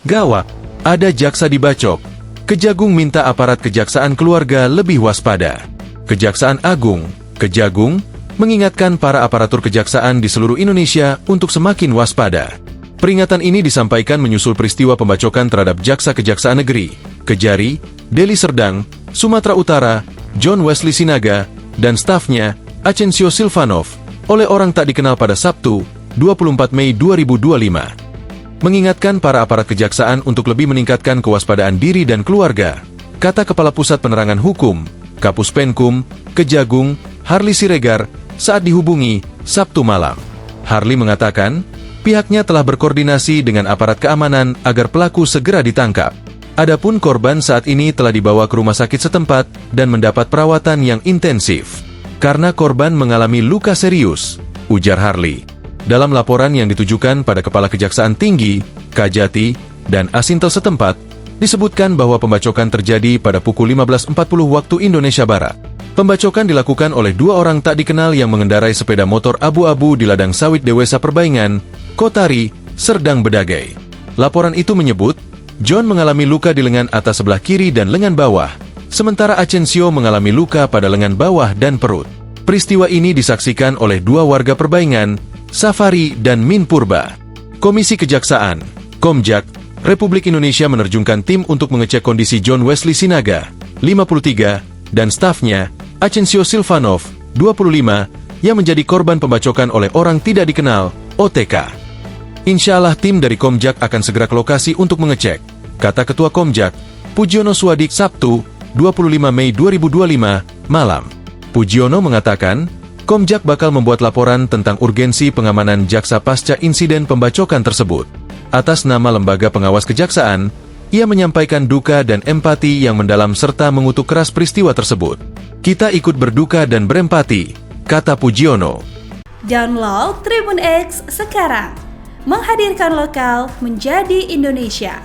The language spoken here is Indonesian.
Gawat, ada jaksa dibacok. Kejagung minta aparat kejaksaan keluarga lebih waspada. Kejaksaan Agung, Kejagung, mengingatkan para aparatur kejaksaan di seluruh Indonesia untuk semakin waspada. Peringatan ini disampaikan menyusul peristiwa pembacokan terhadap Jaksa Kejaksaan Negeri, Kejari, Deli Serdang, Sumatera Utara, John Wesley Sinaga, dan stafnya, Ascencio Silvanov, oleh orang tak dikenal pada Sabtu, 24 Mei 2025. Mengingatkan para aparat kejaksaan untuk lebih meningkatkan kewaspadaan diri dan keluarga, kata Kepala Pusat Penerangan Hukum, Kapus Penkum, Kejagung, Harli Siregar, saat dihubungi Sabtu malam. Harli mengatakan, pihaknya telah berkoordinasi dengan aparat keamanan agar pelaku segera ditangkap. Adapun korban saat ini telah dibawa ke rumah sakit setempat dan mendapat perawatan yang intensif. Karena korban mengalami luka serius, ujar Harli. Dalam laporan yang ditujukan pada Kepala Kejaksaan Tinggi, Kajati, dan Asintel setempat, disebutkan bahwa pembacokan terjadi pada pukul 15.40 waktu Indonesia Barat. Pembacokan dilakukan oleh dua orang tak dikenal yang mengendarai sepeda motor abu-abu di ladang sawit Dewesa Perbaingan, Kotari, Serdang Bedagai. Laporan itu menyebut, John mengalami luka di lengan atas sebelah kiri dan lengan bawah, sementara Ascencio mengalami luka pada lengan bawah dan perut. Peristiwa ini disaksikan oleh dua warga Perbaingan, Safari dan Min Purba. Komisi Kejaksaan, Komjak, Republik Indonesia menerjunkan tim untuk mengecek kondisi John Wesley Sinaga, 53, dan stafnya, Ascencio Silvanov, 25, yang menjadi korban pembacokan oleh orang tidak dikenal, OTK. Insya Allah tim dari Komjak akan segera ke lokasi untuk mengecek, kata Ketua Komjak, Pujiono Suwadik Sabtu, 25 Mei 2025, malam. Pujiono mengatakan, Komjak bakal membuat laporan tentang urgensi pengamanan jaksa pasca insiden pembacokan tersebut. Atas nama Lembaga Pengawas Kejaksaan, ia menyampaikan duka dan empati yang mendalam serta mengutuk keras peristiwa tersebut. Kita ikut berduka dan berempati, kata Pujiono. Download Tribun X sekarang, menghadirkan lokal menjadi Indonesia.